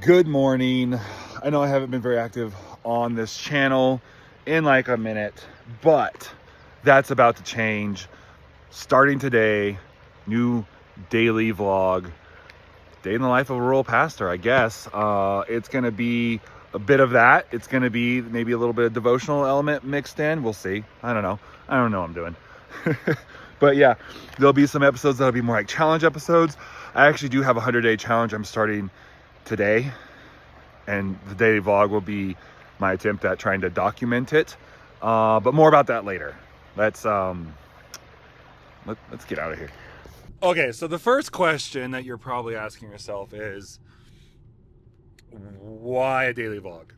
Good morning. I know I haven't been very active on this channel in like a minute, but that's about to change. Starting today, new daily vlog, day in the life of a rural pastor, I guess. It's gonna be a bit of that. It's gonna be maybe a little bit of devotional element mixed in. We'll see. I don't know what I'm doing. But yeah, there'll be some episodes that'll be more like challenge episodes. I actually do have a 100-day challenge I'm starting today, and the daily vlog will be my attempt at trying to document it. But more about that later. Let's get out of here. Okay, so the first question that you're probably asking yourself is, why a daily vlog?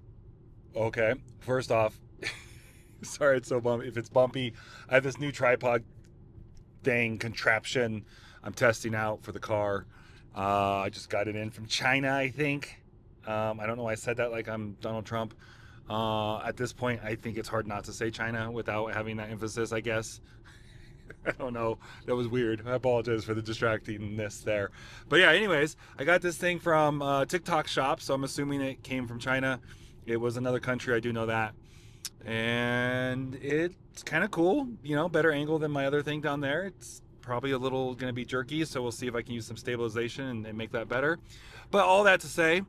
Okay, first off, sorry it's so bumpy. If it's bumpy, I have this new tripod thing contraption I'm testing out for the car. I just got it in from China, I think. I don't know why I said that like I'm Donald Trump. At this point, I think it's hard not to say China without having that emphasis, I guess. I don't know. That was weird. I apologize for the distractingness there. But yeah, anyways, I got this thing from TikTok shop, so I'm assuming it came from China. It was another country, I do know that. And it's kind of cool, you know, better angle than my other thing down there. It's probably a little going to be jerky, so we'll see if I can use some stabilization and make that better. But all that to say,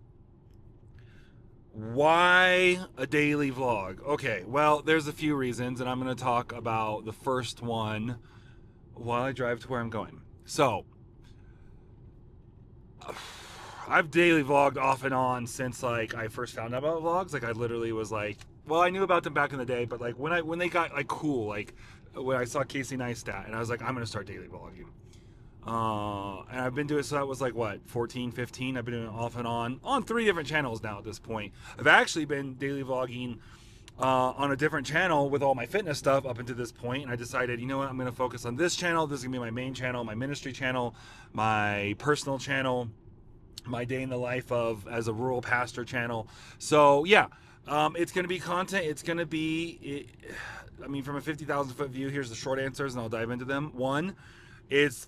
why a daily vlog? Okay, well, there's a few reasons, and I'm going to talk about the first one while I drive to where I'm going. So, I've daily vlogged off and on since like I first found out about vlogs. Like I literally was like, well, I knew about them back in the day, but like when they got like cool, like when I saw Casey Neistat, and I was like, I'm gonna start daily vlogging. And I've been doing, so that was like what, 14, 15. I've been doing it off and on 3 different channels now at this point. I've actually been daily vlogging on a different channel with all my fitness stuff up until this point, and I decided, you know what, I'm gonna focus on this channel. This is gonna be my main channel, my ministry channel, my personal channel, my day in the life of as a rural pastor channel. So yeah, it's going to be content. It's going to be, I mean, from a 50,000 foot view, here's the short answers and I'll dive into them. One is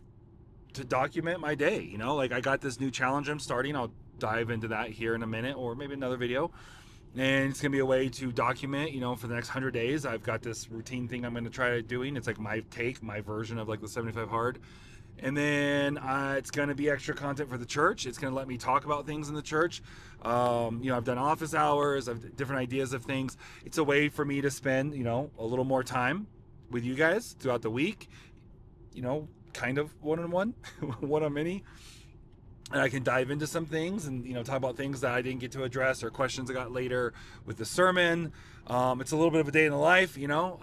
to document my day. You know, like I got this new challenge I'm starting. I'll dive into that here in a minute, or maybe another video. And it's going to be a way to document, you know, for the next 100 days. I've got this routine thing I'm going to try doing. It's like my version of like the 75 hard. And then it's going to be extra content for the church. It's going to let me talk about things in the church. You know, I've done office hours. I've different ideas of things. It's a way for me to spend, you know, a little more time with you guys throughout the week. You know, kind of one-on-one, one-on-many. And I can dive into some things and, you know, talk about things that I didn't get to address or questions I got later with the sermon. It's a little bit of a day in the life, you know.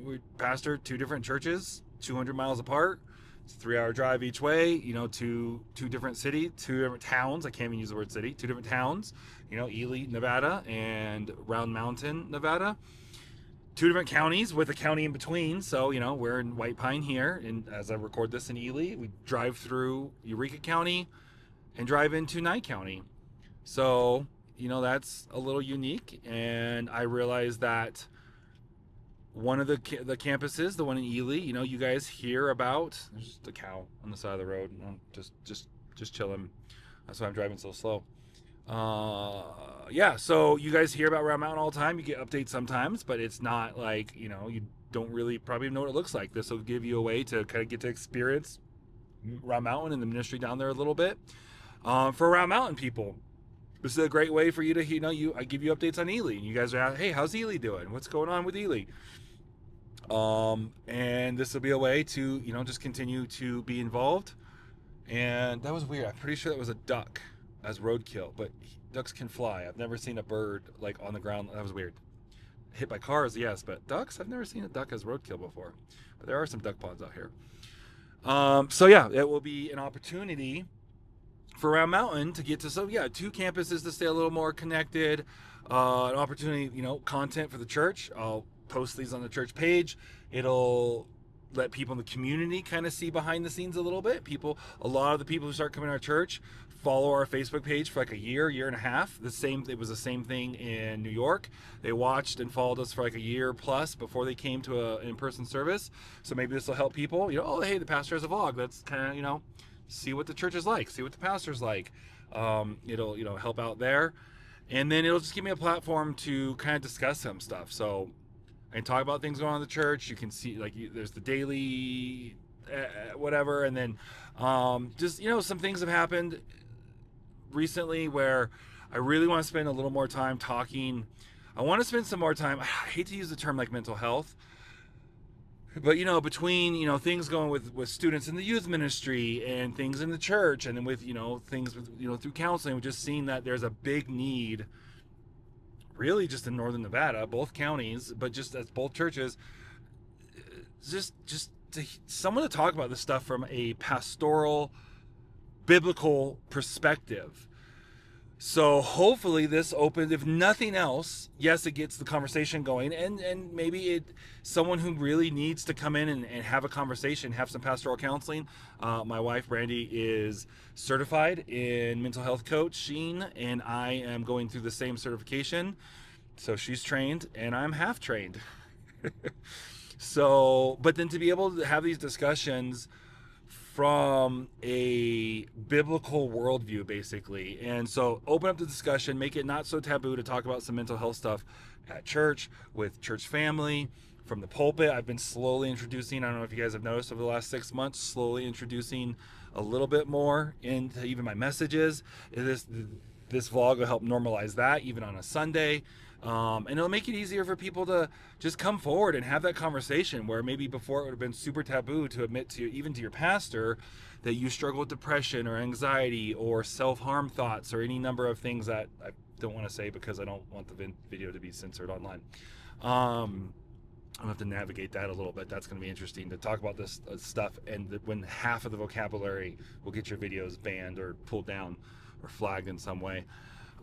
We pastor 2 different churches, 200 miles apart. It's a 3-hour drive each way, you know, to 2 different cities, 2 different towns. I can't even use the word city. 2 different towns, you know, Ely, Nevada, and Round Mountain, Nevada. 2 different counties with a county in between. So, you know, we're in White Pine here, and as I record this in Ely, we drive through Eureka County and drive into Nye County. So, you know, that's a little unique. And I realized that one of the campuses, the one in Ely, you know, you guys hear about. There's just a cow on the side of the road. Just chilling. That's why I'm driving so slow. Yeah, so you guys hear about Round Mountain all the time. You get updates sometimes, but it's not like, you know, you don't really probably know what it looks like. This will give you a way to kind of get to experience Round Mountain and the ministry down there a little bit. For Round Mountain people, this is a great way for you to, you know, I give you updates on Ely, and you guys are out, hey, how's Ely doing? What's going on with Ely? And this will be a way to, you know, just continue to be involved. And that was weird. I'm pretty sure that was a duck as roadkill, but ducks can fly. I've never seen a bird like on the ground. That was weird. Hit by cars, yes, but ducks, I've never seen a duck as roadkill before. But there are some duck ponds out here. So yeah, it will be an opportunity for Round Mountain to get to, so yeah, 2 campuses to stay a little more connected. An opportunity, you know, content for the church. I'll post these on the church page. It'll let people in the community kind of see behind the scenes a little bit. A lot of the people who start coming to our church follow our Facebook page for like a year and a half. It was the same thing in New York. They watched and followed us for like a year plus before they came to an in-person service. So maybe this will help people, you know, oh, hey, the pastor has a vlog. That's kind of, you know, see what the church is like, see what the pastor's like. It'll help out there, and then it'll just give me a platform to kind of discuss some stuff. So I can talk about things going on in the church. You can see there's the daily whatever, and then just some things have happened recently where I really want to spend a little more time talking. I want to spend some more time. I hate to use the term like mental health, but between things going with students in the youth ministry and things in the church, and then with things with through counseling, we've just seen that there's a big need, really, just in northern Nevada, both counties, but just as both churches, just someone to talk about this stuff from a pastoral, biblical perspective. So hopefully this opens, if nothing else, yes, it gets the conversation going, and maybe someone who really needs to come in and have a conversation, have some pastoral counseling. My wife Brandy is certified in mental health coaching, and I am going through the same certification. So she's trained and I'm half trained. So, but then to be able to have these discussions from a biblical worldview, basically. And so open up the discussion, make it not so taboo to talk about some mental health stuff at church, with church family, from the pulpit. I've been slowly introducing, I don't know if you guys have noticed over the last 6 months, slowly introducing a little bit more into even my messages. This vlog will help normalize that, even on a Sunday. And it'll make it easier for people to just come forward and have that conversation, where maybe before it would have been super taboo to admit to, even to your pastor, that you struggle with depression or anxiety or self-harm thoughts or any number of things that I don't want to say because I don't want the video to be censored online. I'm gonna have to navigate that a little bit. That's gonna be interesting to talk about this stuff, and when half of the vocabulary will get your videos banned or pulled down or flagged in some way.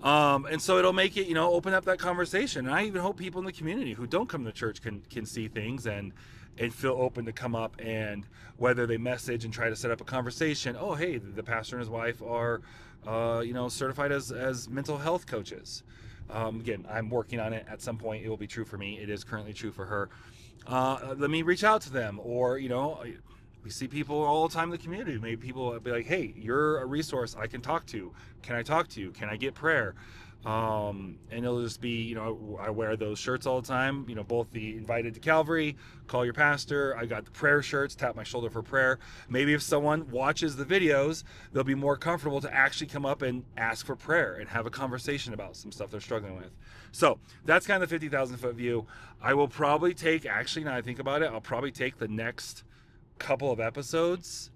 And so it'll make it, open up that conversation. And I even hope people in the community who don't come to church can see things and feel open to come up, and whether they message and try to set up a conversation. Oh, hey, the pastor and his wife are, certified as mental health coaches. Again, I'm working on it. At some point, it will be true for me. It is currently true for her. Let me reach out to them, or, we see people all the time in the community. Maybe people will be like, hey, you're a resource I can talk to. Can I talk to you? Can I get prayer? And it'll just be, I wear those shirts all the time, both the invited to Calvary, call your pastor. I got the prayer shirts, tap my shoulder for prayer. Maybe if someone watches the videos, they'll be more comfortable to actually come up and ask for prayer and have a conversation about some stuff they're struggling with. So that's kind of the 50,000 foot view. I will probably take, actually, now I think about it, I'll probably take the next couple of episodes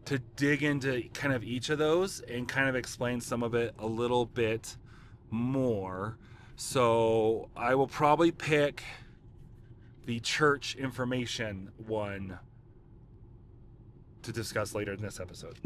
to dig into kind of each of those and kind of explain some of it a little bit more. So I will probably pick the church information one to discuss later in this episode.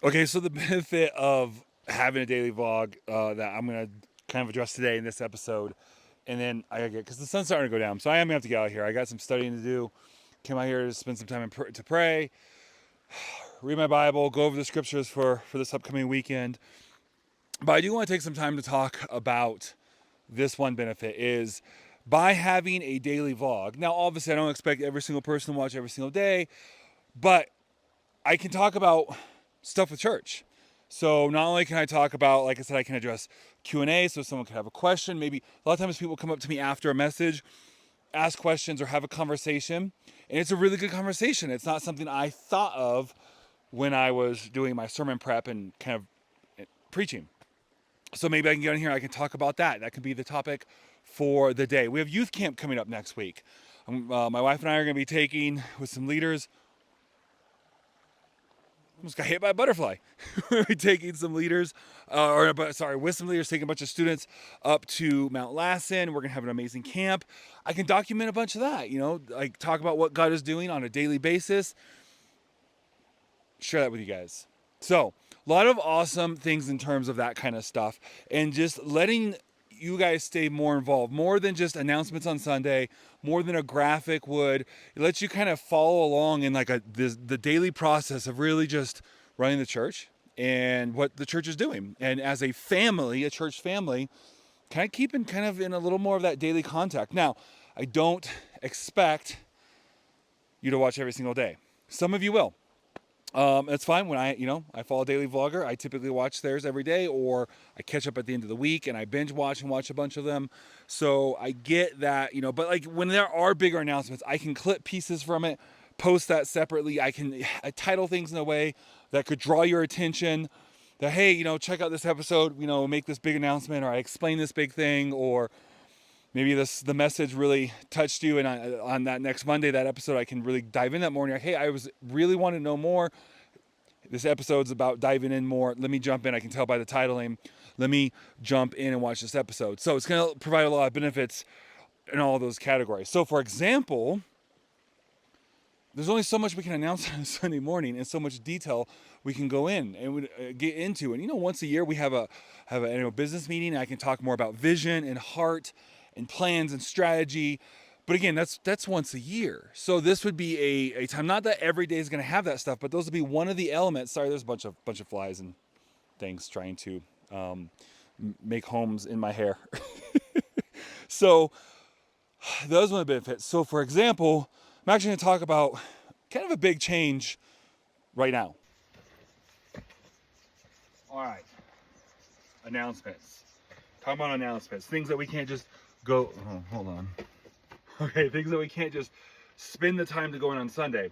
Okay, so the benefit of having a daily vlog that I'm going to kind of address today in this episode, and then I gotta get, because the sun's starting to go down, so I am going to have to get out of here. I got some studying to do. Came out here to spend some time to pray. read my Bible, go over the scriptures for this upcoming weekend. But I do want to take some time to talk about this one benefit is by having a daily vlog. Now, obviously, I don't expect every single person to watch every single day, but I can talk about stuff with church. So not only can I talk about, like I said, I can address Q&A, so someone can have a question. Maybe a lot of times people come up to me after a message, ask questions or have a conversation, and it's a really good conversation. It's not something I thought of when I was doing my sermon prep and kind of preaching. So maybe I can get in here, I can talk about that. That could be the topic for the day. We have youth camp coming up next week. My wife and I are going to be taking with some leaders. Almost got hit by a butterfly. We're taking some leaders, with some leaders, taking a bunch of students up to Mount Lassen. We're going to have an amazing camp. I can document a bunch of that, like talk about what God is doing on a daily basis. Share that with you guys. So, a lot of awesome things in terms of that kind of stuff, and just letting you guys stay more involved, more than just announcements on Sunday, more than a graphic would. It lets you kind of follow along in like the daily process of really just running the church and what the church is doing. And as a family, a church family, kind of keeping kind of in a little more of that daily contact. Now, I don't expect you to watch every single day. Some of you will. It's fine. When I follow a daily vlogger, I typically watch theirs every day, or I catch up at the end of the week and I binge watch a bunch of them. So I get that, but like when there are bigger announcements, I can clip pieces from it, post that separately. I title things in a way that could draw your attention that, hey, check out this episode, make this big announcement, or I explain this big thing, or maybe the message really touched you, and on that next Monday, that episode, I can really dive in that morning. Like, hey, I was really want to know more. This episode's about diving in more. Let me jump in. I can tell by the titling. Let me jump in and watch this episode. So it's going to provide a lot of benefits in all of those categories. So, for example, there's only so much we can announce on a Sunday morning, and so much detail we can go in and get into. And once a year we have an annual business meeting. And I can talk more about vision and heart and plans and strategy. But again, that's once a year. So this would be a time, not that every day is going to have that stuff, but those would be one of the elements. Sorry, there's a bunch of flies and things trying to make homes in my hair. So those are the benefits. So for example, I'm actually going to talk about kind of a big change right now. All right. Announcements. Talk about announcements. Things that we can't just go. Oh, hold on. Okay, things that we can't just spend the time to go in on Sunday.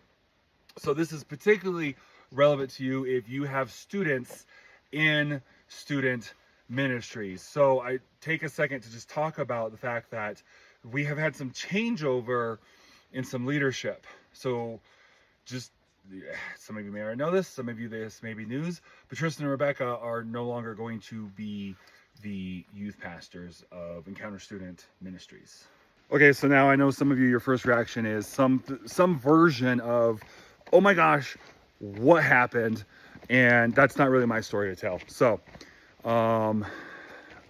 So this is particularly relevant to you if you have students in student ministries. So I take a second to just talk about the fact that we have had some changeover in some leadership. So just some of you may already know this, some of you this may be news, but Tristan and Rebecca are no longer going to be the youth pastors of Encounter Student Ministries. Okay, so now I know some of you, your first reaction is some version of, oh my gosh, what happened? And that's not really my story to tell. So,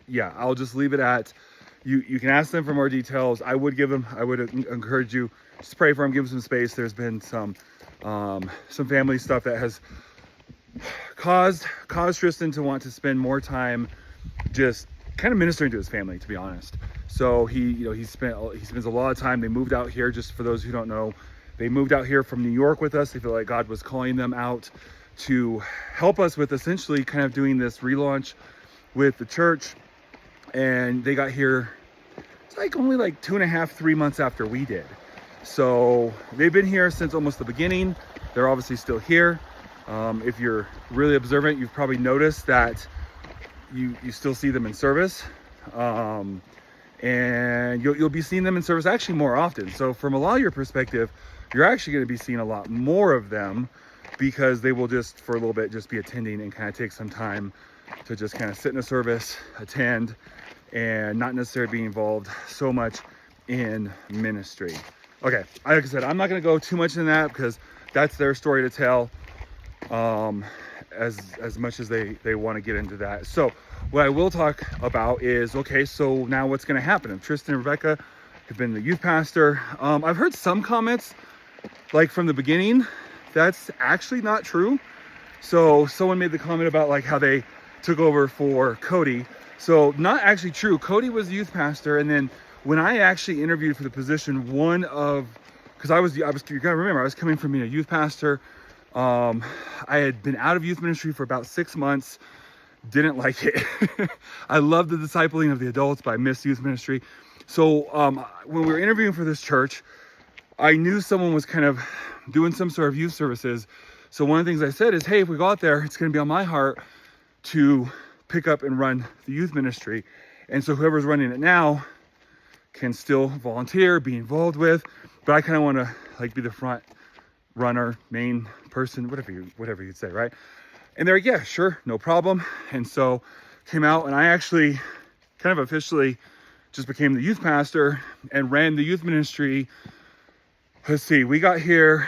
yeah, I'll just leave it at, you can ask them for more details. I would encourage you, just pray for them, give them some space. There's been some family stuff that has caused Tristan to want to spend more time just kind of ministering to his family, to be honest. So he spends a lot of time. They moved out here, just for those who don't know, they moved out here from New York with us. They feel like God was calling them out to help us with essentially kind of doing this relaunch with the church. And they got here, it's like only like 2.5, 3 months after we did. So they've been here since almost the beginning. They're obviously still here. If you're really observant, you've probably noticed that you still see them in service. And you'll be seeing them in service actually more often. So from a lot of your perspective, you're actually going to be seeing a lot more of them, because they will just for a little bit just be attending and kind of take some time to just kind of sit in a service, attend, and not necessarily be involved so much in ministry. Okay, like I said, I'm not going to go too much in that because that's their story to tell, as much as they want to get into that. So what I will talk about is, okay, so now what's going to happen? If Tristan and Rebecca have been the youth pastor, I've heard some comments, like from the beginning, that's actually not true. So someone made the comment about like how they took over for Cody. So not actually true. Cody was the youth pastor, and then when I actually interviewed for the position, because I was, you gotta remember, I was coming from being a youth pastor. I had been out of youth ministry for about 6 months. Didn't like it. I love the discipling of the adults, but I missed youth ministry. So when we were interviewing for this church, I knew someone was kind of doing some sort of youth services. So one of the things I said is, hey, if we go out there, it's going to be on my heart to pick up and run the youth ministry. And so whoever's running it now can still volunteer, be involved with, but I kind of want to like be the front runner, main person, whatever you'd say, right? And they're like, yeah, sure, no problem. And so came out, and I actually kind of officially just became the youth pastor and ran the youth ministry. Let's see, we got here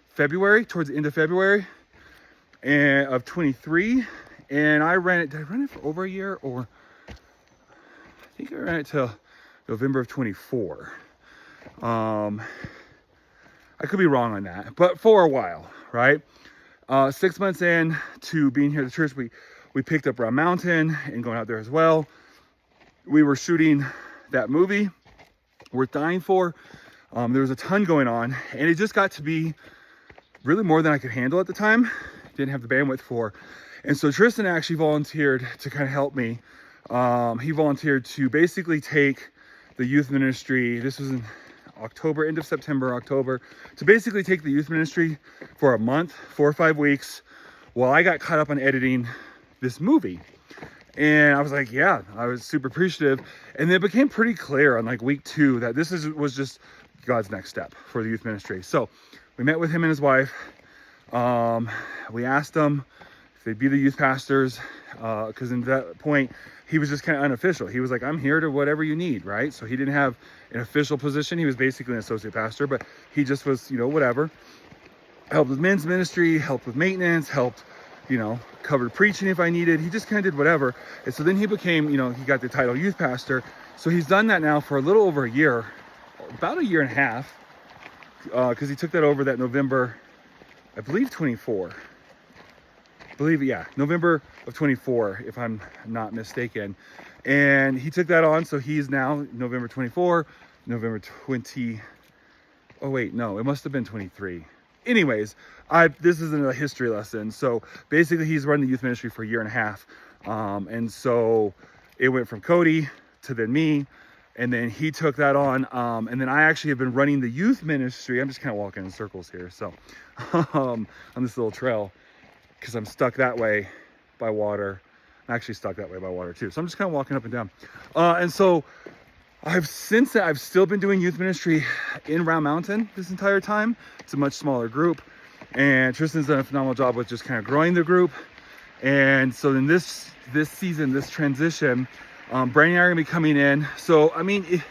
February, towards the end of February and of 23. And I ran it, did I run it for over a year? Or I think I ran it till November of 24. I could be wrong on that, but for a while, right? 6 months in to being here at the church, we picked up Round Mountain and going out there as well. We were shooting that movie, Worth Dying For. There was a ton going on, and it just got to be really more than I could handle at the time. Didn't have the bandwidth for. And so Tristan actually volunteered to kind of help me. He volunteered to basically take the youth ministry. This was in October, end of September, October, to basically take the youth ministry for a month, 4 or 5 weeks, while I got caught up on editing this movie. And I was like, yeah, I was super appreciative. And then it became pretty clear on like week 2 that this was just God's next step for the youth ministry. So we met with him and his wife. We asked them if they'd be the youth pastors, because in that point, he was just kind of unofficial. He was like, I'm here to whatever you need, right? So he didn't have an official position. He was basically an associate pastor, but he just was, whatever. Helped with men's ministry, helped with maintenance, helped, covered preaching if I needed. He just kind of did whatever. And so then he became, he got the title youth pastor. So he's done that now for a little over a year, about a year and a half, because he took that over that November, I believe 24. November of 24, if I'm not mistaken. And he took that on, so he's now November 24, November 20. Oh wait, no, it must have been 23. Anyways, this isn't a history lesson. So basically he's run the youth ministry for a year and a half. And so it went from Cody to then me, and then he took that on. And then I actually have been running the youth ministry. I'm just kind of walking in circles here. So on this little trail, because I'm stuck that way by water. I'm actually stuck that way by water too. So I'm just kind of walking up and down. And so since that, I've still been doing youth ministry in Round Mountain this entire time. It's a much smaller group. And Tristan's done a phenomenal job with just kind of growing the group. And so then this season, this transition, Brandon and I are gonna be coming in. So, I mean, if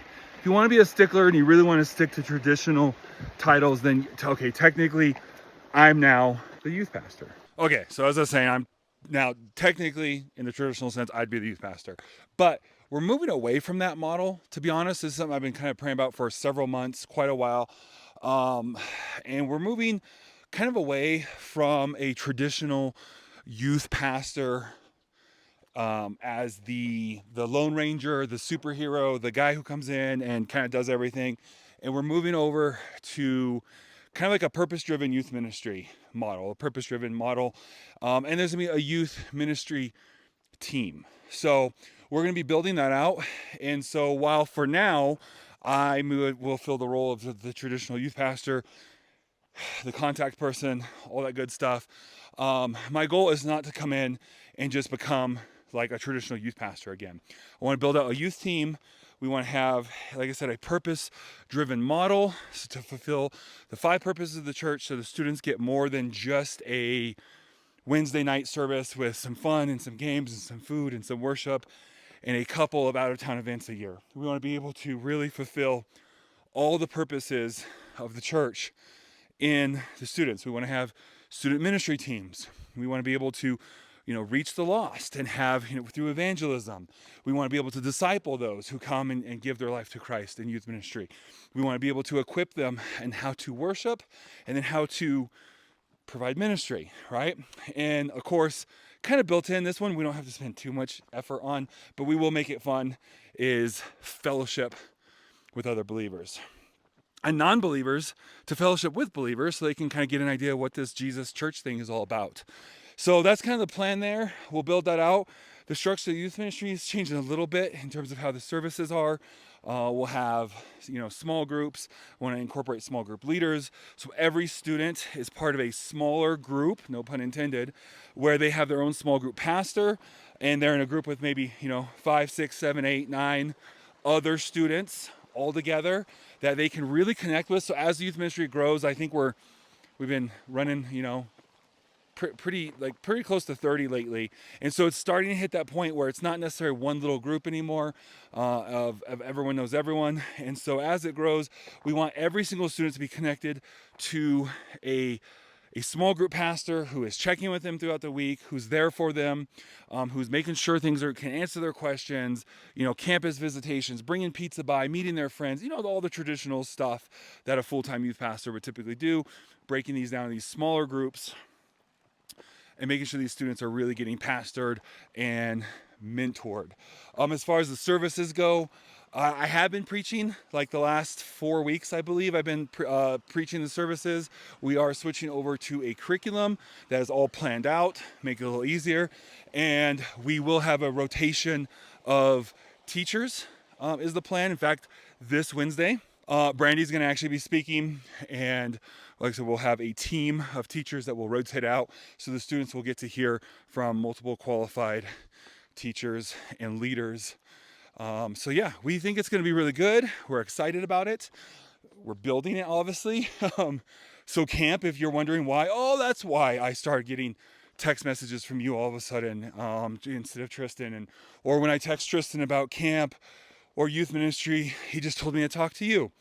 you wanna be a stickler and you really wanna stick to traditional titles, then okay, technically I'm now the youth pastor. Okay, so as I was saying, I'm now technically, in the traditional sense, I'd be the youth pastor. But we're moving away from that model. To be honest, this is something I've been kind of praying about for several months, quite a while. And we're moving kind of away from a traditional youth pastor as the Lone Ranger, the superhero, the guy who comes in and kind of does everything. And we're moving over to kind of like a purpose-driven youth ministry model, a purpose-driven model. And there's gonna be a youth ministry team. So we're gonna be building that out. And so while for now, I will fill the role of the traditional youth pastor, the contact person, all that good stuff. My goal is not to come in and just become like a traditional youth pastor again. I wanna build out a youth team. We want to have, like I said, a purpose-driven model to fulfill the 5 purposes of the church, so the students get more than just a Wednesday night service with some fun and some games and some food and some worship and a couple of out-of-town events a year. We want to be able to really fulfill all the purposes of the church in the students. We want to have student ministry teams. We want to be able to reach the lost and have, through evangelism. We want to be able to disciple those who come and give their life to Christ in youth ministry. We want to be able to equip them in how to worship and then how to provide ministry, right? And of course, kind of built in, this one we don't have to spend too much effort on, but we will make it fun, is fellowship with other believers. And non-believers to fellowship with believers so they can kind of get an idea of what this Jesus church thing is all about. So that's kind of the plan there. We'll build that out. The structure of the youth ministry is changing a little bit in terms of how the services are. We'll have, small groups. We want to incorporate small group leaders. So every student is part of a smaller group, no pun intended, where they have their own small group pastor, and they're in a group with maybe, 5, 6, 7, 8, 9 other students all together that they can really connect with. So as the youth ministry grows, I think we've been running, pretty close to 30 lately, and so it's starting to hit that point where it's not necessarily one little group anymore of everyone knows everyone. And so as it grows, we want every single student to be connected to a small group pastor who is checking with them throughout the week, who's there for them, who's making sure things can answer their questions, campus visitations, bringing pizza by, meeting their friends, all the traditional stuff that a full-time youth pastor would typically do, breaking these down to these smaller groups and making sure these students are really getting pastored and mentored. As far as the services go, I have been preaching like the last 4 weeks, I believe. I've been preaching the services. We are switching over to a curriculum that is all planned out, make it a little easier. And we will have a rotation of teachers is the plan. In fact, this Wednesday, Brandy's going to actually be speaking, and like I said, we'll have a team of teachers that will rotate out, so the students will get to hear from multiple qualified teachers and leaders. So yeah, we think it's going to be really good. We're excited about it. We're building it, obviously. So camp, if you're wondering why, that's why I started getting text messages from you all of a sudden instead of Tristan, or when I text Tristan about camp or youth ministry, he just told me to talk to you.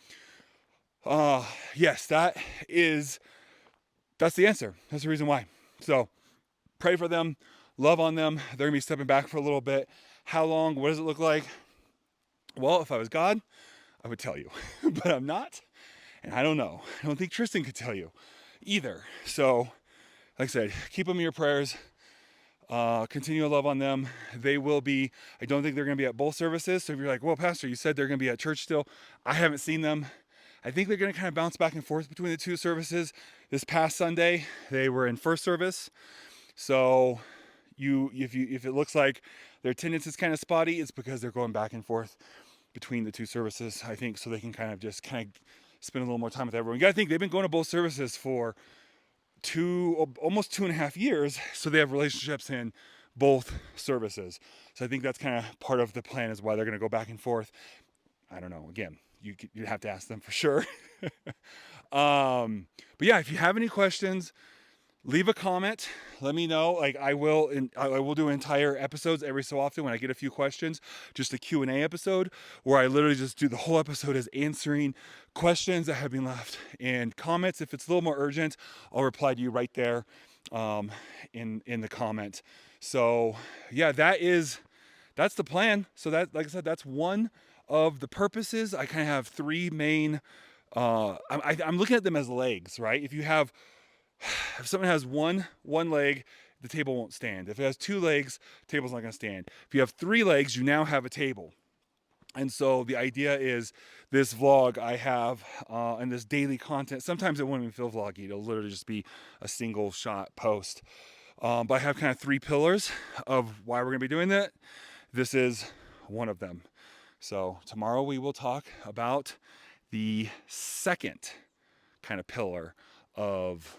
Yes, that's the answer. That's the reason why. So pray for them, love on them. They're gonna be stepping back for a little bit. How long? What does it look like? Well, if I was God, I would tell you, but I'm not, and I don't know. I don't think Tristan could tell you either. So, like I said, keep them in your prayers. Continue to love on them. They will be, I don't think they're going to be at both services. So if you're like, well, Pastor, you said they're going to be at church still. I haven't seen them. I think they're going to kind of bounce back and forth between the two services. This past Sunday, they were in first service. So if it looks like their attendance is kind of spotty, it's because they're going back and forth between the two services, I think, so they can kind of spend a little more time with everyone. You got to think, they've been going to both services for almost 2.5 years, so they have relationships in both services. So I think that's kind of part of the plan, is why they're going to go back and forth. I don't know. Again, you have to ask them for sure. But yeah, if you have any questions, leave a comment. Let me know. Like I will do entire episodes every so often when I get a few questions, just a Q&A episode where I literally just do the whole episode as answering questions that have been left and comments. If it's a little more urgent, I'll reply to you right there in the comment. So yeah, that's the plan. So that, like I said, that's one of the purposes. I kind of have three main, I'm looking at them as legs, right? If someone has one leg, the table won't stand. If it has 2 legs, the table's not going to stand. If you have 3 legs, you now have a table. And so the idea is this vlog I have and this daily content, sometimes it won't even feel vloggy. It'll literally just be a single shot post. But I have kind of 3 pillars of why we're going to be doing that. This is one of them. So tomorrow we will talk about the second kind of pillar of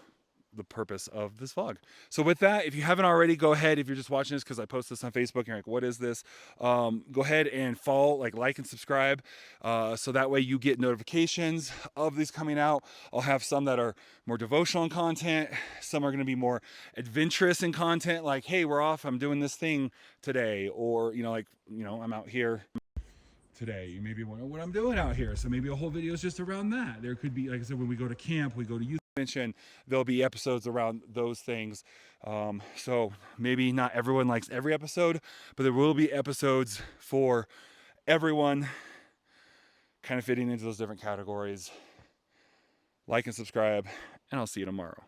the purpose of this vlog. So with that, if you haven't already, go ahead. If you're just watching this because I post this on Facebook and you're like, what is this? Go ahead and follow, like and subscribe. So that way you get notifications of these coming out. I'll have some that are more devotional in content. Some are going to be more adventurous in content. Like, hey, we're off. I'm doing this thing today. Or, I'm out here today. You maybe wonder what I'm doing out here. So maybe a whole video is just around that. There could be, like I said, when we go to camp, we go to youth mention there'll be episodes around those things. So maybe not everyone likes every episode, but there will be episodes for everyone, kind of fitting into those different categories. Like and subscribe, and I'll see you tomorrow.